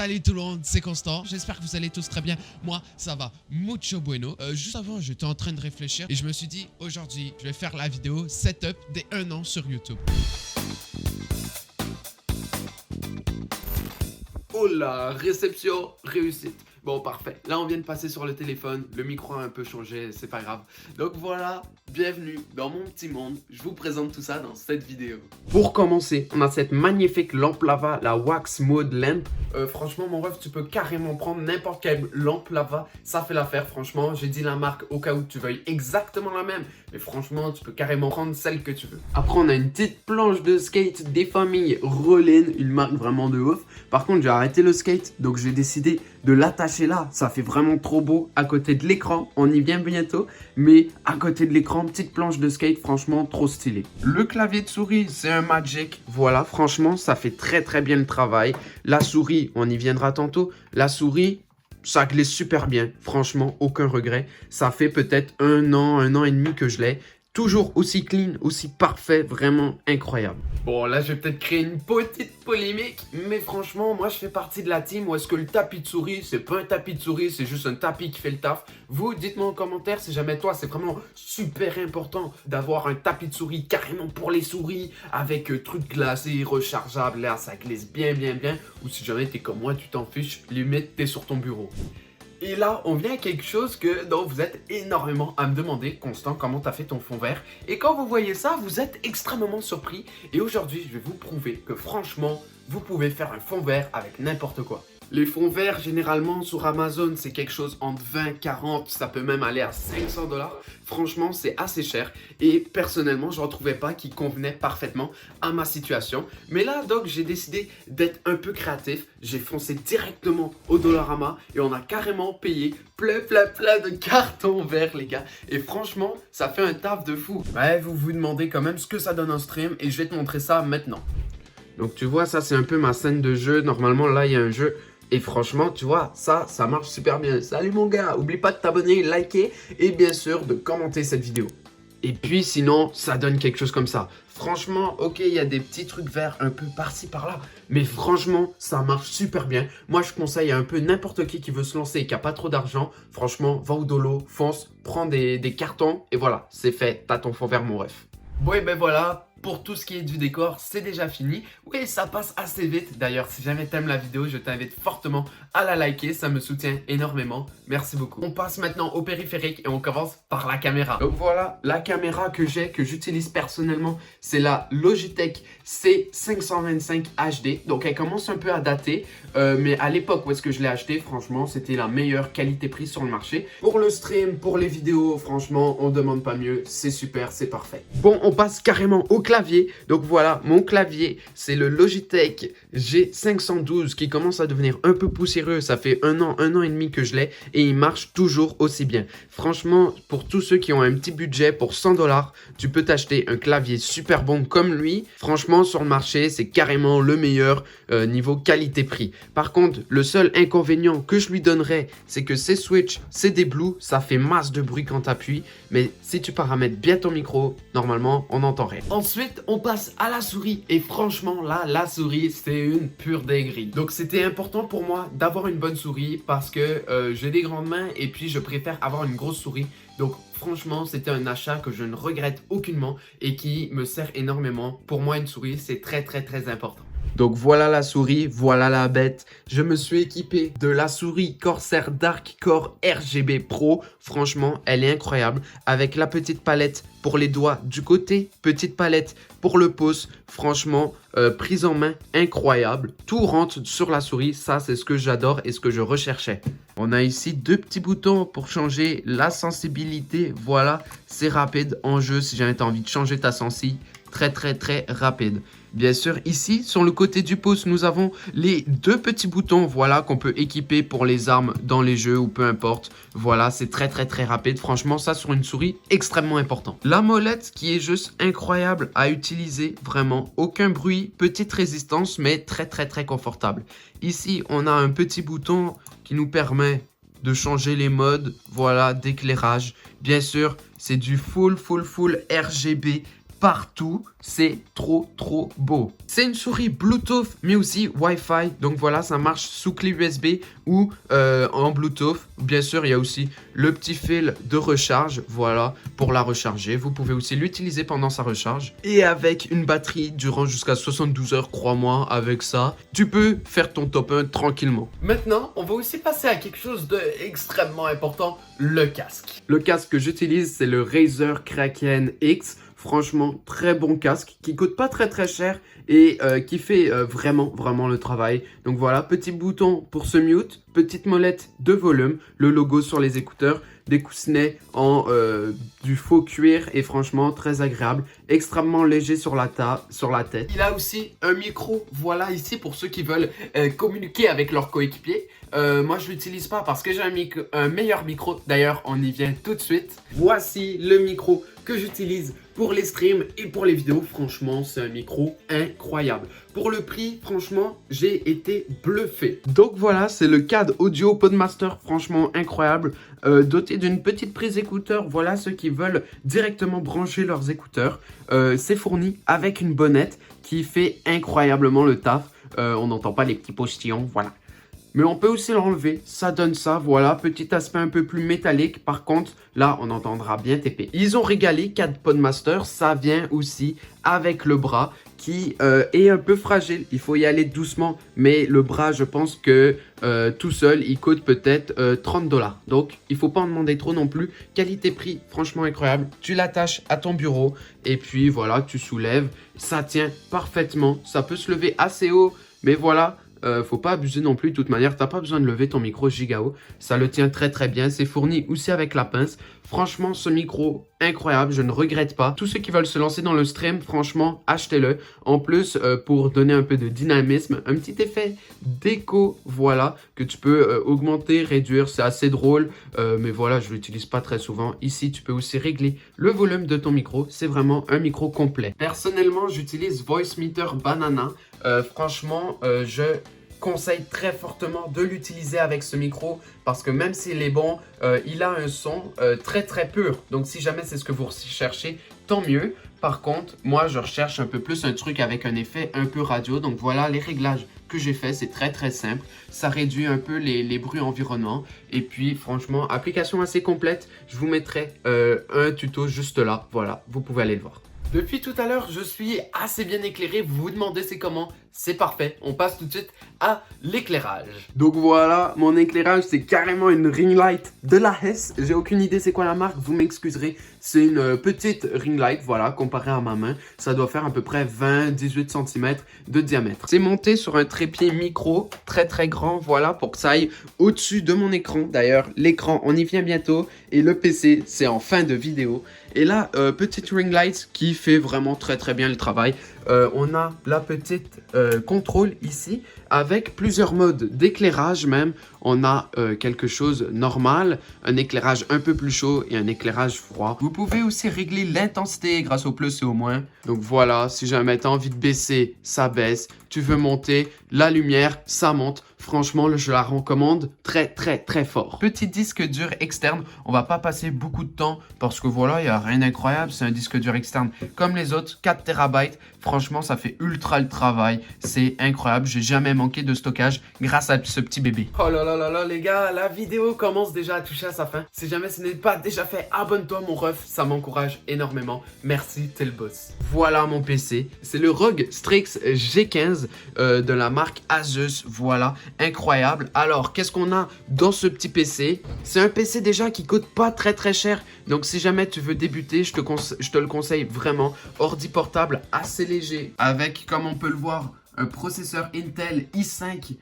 Salut tout le monde, c'est Constant, j'espère que vous allez tous très bien. Moi, ça va mucho bueno. Juste avant, j'étais en train de réfléchir et je me suis dit, aujourd'hui, je vais faire la vidéo setup des 1 an sur YouTube. Oh la réception réussite. Bon, parfait. Là, on vient de passer sur le téléphone. Le micro a un peu changé, c'est pas grave. Donc voilà, bienvenue dans mon petit monde. Je vous présente tout ça dans cette vidéo. Pour commencer, on a cette magnifique lampe lava, la Wax Mode Lamp. Franchement, mon ref, tu peux carrément prendre n'importe quelle lampe lava. Ça fait l'affaire, franchement. J'ai dit la marque au cas où tu veuilles exactement la même. Mais franchement, tu peux carrément prendre celle que tu veux. Après, on a une petite planche de skate des familles Rollin, une marque vraiment de ouf. Par contre, j'ai arrêté le skate, donc j'ai décidé de l'attacher là. Ça fait vraiment trop beau à côté de l'écran. On y vient bientôt, mais à côté de l'écran, petite planche de skate, franchement, trop stylé. Le clavier de souris, c'est un Magic. Voilà, franchement, ça fait très bien le travail. La souris, on y viendra tantôt. La souris, ça glisse super bien. Franchement, aucun regret. Ça fait peut-être 1 an et demi que je l'ai. Toujours aussi clean, aussi parfait, vraiment incroyable. Bon, là, je vais peut-être créer une petite polémique, mais franchement, moi, je fais partie de la team où est-ce que le tapis de souris, c'est pas un tapis de souris, c'est juste un tapis qui fait le taf. Vous, dites-moi en commentaire si jamais toi, c'est vraiment super important d'avoir un tapis de souris carrément pour les souris, avec truc glacé, rechargeable, là, ça glisse bien, ou si jamais t'es comme moi, tu t'en fiches, limite, t'es sur ton bureau. Et là, on vient à quelque chose dont vous êtes énormément à me demander, Constant, comment t'as fait ton fond vert. Et quand vous voyez ça, vous êtes extrêmement surpris. Et aujourd'hui, je vais vous prouver que franchement, vous pouvez faire un fond vert avec n'importe quoi. Les fonds verts, généralement, sur Amazon, c'est quelque chose entre 20, 40, ça peut même aller à 500 $. Franchement, c'est assez cher. Et personnellement, je ne retrouvais pas qui convenait parfaitement à ma situation. Mais là, donc, j'ai décidé d'être un peu créatif. J'ai foncé directement au Dollarama et on a carrément payé plein de cartons verts, les gars. Et franchement, ça fait un taf de fou. Ouais, vous vous demandez quand même ce que ça donne en stream et je vais te montrer ça maintenant. Donc, tu vois, ça, c'est un peu ma scène de jeu. Normalement, là, il y a un jeu. Et franchement, tu vois, ça marche super bien. Salut mon gars, oublie pas de t'abonner, liker et bien sûr de commenter cette vidéo. Et puis sinon, ça donne quelque chose comme ça. Franchement, ok, il y a des petits trucs verts un peu par-ci par-là. Mais franchement, ça marche super bien. Moi, je conseille à un peu n'importe qui veut se lancer et qui n'a pas trop d'argent. Franchement, va au dolo, fonce, prends des cartons et voilà, c'est fait. T'as ton fond vert, mon ref. Bon, et ben voilà. Pour tout ce qui est du décor, c'est déjà fini. Oui, ça passe assez vite. D'ailleurs, si jamais t'aimes la vidéo, je t'invite fortement à la liker. Ça me soutient énormément. Merci beaucoup. On passe maintenant au périphérique et on commence par la caméra. Donc voilà, la caméra que j'utilise personnellement, c'est la Logitech C525 HD. Donc elle commence un peu à dater. Mais à l'époque où est-ce que je l'ai acheté, franchement, c'était la meilleure qualité-prix sur le marché. Pour le stream, pour les vidéos, franchement, on demande pas mieux. C'est super, c'est parfait. Bon, on passe carrément au clavier. Donc voilà, mon clavier, c'est le Logitech G512 qui commence à devenir un peu poussiéreux. Ça fait 1 an et demi que je l'ai et il marche toujours aussi bien. Franchement, pour tous ceux qui ont un petit budget, pour 100 $, tu peux t'acheter un clavier super bon comme lui. Franchement, sur le marché, c'est carrément le meilleur niveau qualité-prix. Par contre, le seul inconvénient que je lui donnerais, c'est que ces switches, c'est des Blue, ça fait masse de bruit quand tu appuies. Mais si tu paramètres bien ton micro, normalement, on n'entend rien. Ensuite, on passe à la souris. Et franchement, là, la souris, c'est une pure dinguerie. Donc, c'était important pour moi d'avoir une bonne souris parce que j'ai des grandes mains et puis je préfère avoir une grosse souris. Donc, franchement, c'était un achat que je ne regrette aucunement et qui me sert énormément. Pour moi, une souris, c'est très important. Donc voilà la souris, voilà la bête. Je me suis équipé de la souris Corsair Dark Core RGB Pro. Franchement, elle est incroyable. Avec la petite palette pour les doigts du côté, petite palette pour le pouce. Franchement, prise en main incroyable. Tout rentre sur la souris. Ça, c'est ce que j'adore et ce que je recherchais. On a ici 2 petits boutons pour changer la sensibilité. Voilà, c'est rapide en jeu si jamais tu as envie de changer ta sensi. Très rapide. Bien sûr, ici, sur le côté du pouce, nous avons les 2 petits boutons, voilà, qu'on peut équiper pour les armes dans les jeux ou peu importe. Voilà, c'est très rapide. Franchement, ça, sur une souris, extrêmement important. La molette qui est juste incroyable à utiliser, vraiment. Aucun bruit, petite résistance, mais très confortable. Ici, on a un petit bouton qui nous permet de changer les modes, voilà, d'éclairage. Bien sûr, c'est du full RGB. partout. C'est trop beau. C'est une souris Bluetooth mais aussi Wi-Fi. Donc voilà, ça marche sous clé USB ou en Bluetooth. Bien sûr, il y a aussi le petit fil de recharge. Voilà, pour la recharger. Vous pouvez aussi l'utiliser pendant sa recharge. Et avec une batterie durant jusqu'à 72 heures, crois-moi, avec ça, tu peux faire ton top 1 tranquillement. Maintenant, on va aussi passer à quelque chose d'extrêmement important, le casque. Le casque que j'utilise, c'est le Razer Kraken X. Franchement, très bon casque qui coûte pas très cher et qui fait vraiment le travail. Donc voilà, petit bouton pour se mute, petite molette de volume, le logo sur les écouteurs, des coussinets en du faux cuir et franchement très agréable, extrêmement léger sur la tête. Il a aussi un micro, voilà ici pour ceux qui veulent communiquer avec leurs coéquipiers. Moi je l'utilise pas parce que j'ai un meilleur micro, d'ailleurs on y vient tout de suite. Voici le micro que j'utilise pour les streams et pour les vidéos. Franchement, c'est un micro incroyable. Pour le prix, franchement, j'ai été bluffé. Donc voilà, c'est le CAD Audio Podmaster, franchement incroyable. Doté d'une petite prise écouteur, voilà ceux qui veulent directement brancher leurs écouteurs. C'est fourni avec une bonnette qui fait incroyablement le taf. On n'entend pas les petits postillons, voilà. Mais on peut aussi l'enlever, ça donne ça, voilà, petit aspect un peu plus métallique. Par contre, là, on entendra bien TP. Ils ont régalé CAD Podmaster, ça vient aussi avec le bras qui est un peu fragile. Il faut y aller doucement, mais le bras, je pense que tout seul, il coûte peut-être 30 $. Donc, il faut pas en demander trop non plus. Qualité-prix, franchement incroyable. Tu l'attaches à ton bureau et puis voilà, tu soulèves. Ça tient parfaitement, ça peut se lever assez haut, mais voilà. Faut pas abuser non plus, de toute manière, t'as pas besoin de lever ton micro giga haut. Ça le tient très bien, c'est fourni aussi avec la pince. Franchement, ce micro, incroyable, je ne regrette pas. Tous ceux qui veulent se lancer dans le stream, franchement, achetez-le. En plus, pour donner un peu de dynamisme, un petit effet d'écho, voilà, que tu peux augmenter, réduire, c'est assez drôle. Mais voilà, je l'utilise pas très souvent. Ici, tu peux aussi régler le volume de ton micro. C'est vraiment un micro complet. Personnellement, j'utilise Voicemeeter Banana. Franchement, je conseille très fortement de l'utiliser avec ce micro parce que même s'il est bon, il a un son très pur. Donc si jamais c'est ce que vous recherchez, tant mieux. Par contre, moi je recherche un peu plus un truc avec un effet un peu radio. Donc voilà les réglages que j'ai fait, c'est très simple. Ça réduit un peu les bruits environnants. Et puis franchement, application assez complète. Je vous mettrai un tuto juste là. Voilà, vous pouvez aller le voir. Depuis tout à l'heure, je suis assez bien éclairé. Vous vous demandez c'est comment? C'est parfait. On passe tout de suite à l'éclairage. Donc voilà, mon éclairage, c'est carrément une ring light de la Hess. J'ai aucune idée c'est quoi la marque, vous m'excuserez. C'est une petite ring light, voilà, comparée à ma main. Ça doit faire à peu près 20-18 cm de diamètre. C'est monté sur un trépied micro très grand, voilà, pour que ça aille au-dessus de mon écran. D'ailleurs, l'écran, on y vient bientôt. Et le PC, c'est en fin de vidéo. Et là, petite ring light qui fait vraiment très bien le travail. On a la petite contrôle ici avec plusieurs modes d'éclairage même. On a quelque chose normal, un éclairage un peu plus chaud et un éclairage froid. Vous pouvez aussi régler l'intensité grâce au plus et au moins. Donc voilà, si jamais tu as envie de baisser, ça baisse. Tu veux monter, la lumière, ça monte. Franchement, je la recommande très fort. Petit disque dur externe, on va pas passer beaucoup de temps parce que voilà, il n'y a rien d'incroyable. C'est un disque dur externe comme les autres, 4 TB. Franchement, ça fait ultra le travail. C'est incroyable, j'ai jamais manqué de stockage grâce à ce petit bébé. Oh là les gars, la vidéo commence déjà à toucher à sa fin. Si jamais ce n'est pas déjà fait, abonne-toi mon ref, ça m'encourage énormément. Merci, t'es le boss. Voilà mon PC, c'est le ROG Strix G15 de la marque Asus, voilà, incroyable. Alors, qu'est-ce qu'on a dans ce petit PC? C'est un PC déjà qui coûte pas très cher, donc si jamais tu veux débuter, je te le conseille vraiment. Ordi portable assez léger, avec, comme on peut le voir, un processeur Intel i5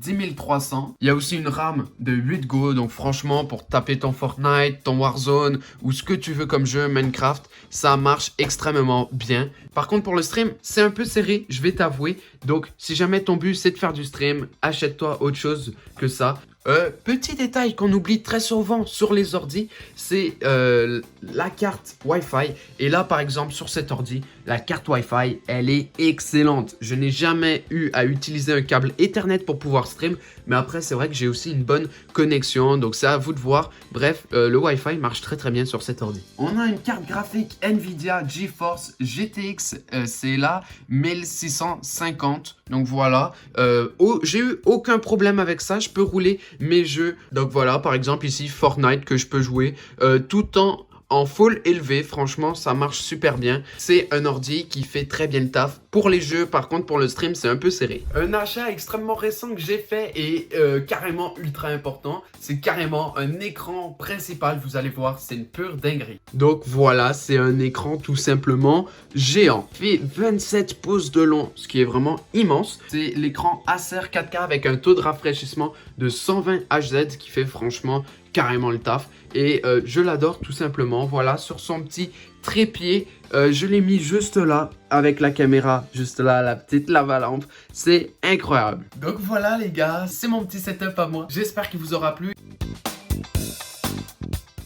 10300. Il y a aussi une RAM de 8 Go, donc franchement pour taper ton Fortnite, ton Warzone ou ce que tu veux comme jeu, Minecraft, ça marche extrêmement bien. Par contre pour le stream, c'est un peu serré, je vais t'avouer. Donc si jamais ton but c'est de faire du stream, achète-toi autre chose que ça. Petit détail qu'on oublie très souvent sur les ordis, c'est la carte Wi-Fi. Et là, par exemple, sur cet ordi, la carte Wi-Fi, elle est excellente. Je n'ai jamais eu à utiliser un câble Ethernet pour pouvoir stream, mais après c'est vrai que j'ai aussi une bonne connexion, donc c'est à vous de voir. Bref, le Wi-Fi marche très très bien sur cet ordi. On a une carte graphique Nvidia GeForce GTX, c'est la 1650, donc voilà. J'ai eu aucun problème avec ça, je peux rouler mes jeux. Donc voilà, par exemple ici Fortnite que je peux jouer tout en full élevé. Franchement ça marche super bien. C'est un ordi qui fait très bien le taf. Pour les jeux par contre, pour le stream c'est un peu serré. Un achat extrêmement récent que j'ai fait et carrément ultra important, c'est carrément un écran principal. Vous allez voir, c'est une pure dinguerie. Donc voilà, c'est un écran tout simplement géant. Il fait 27 pouces de long, ce qui est vraiment immense. C'est l'écran Acer 4K avec un taux de rafraîchissement de 120 Hz qui fait franchement carrément le taf. Et je l'adore tout simplement. Voilà, sur son petit trépied, je l'ai mis juste là avec la caméra, juste là, la petite lava-lampe. C'est incroyable. Donc voilà les gars, c'est mon petit setup à moi. J'espère qu'il vous aura plu.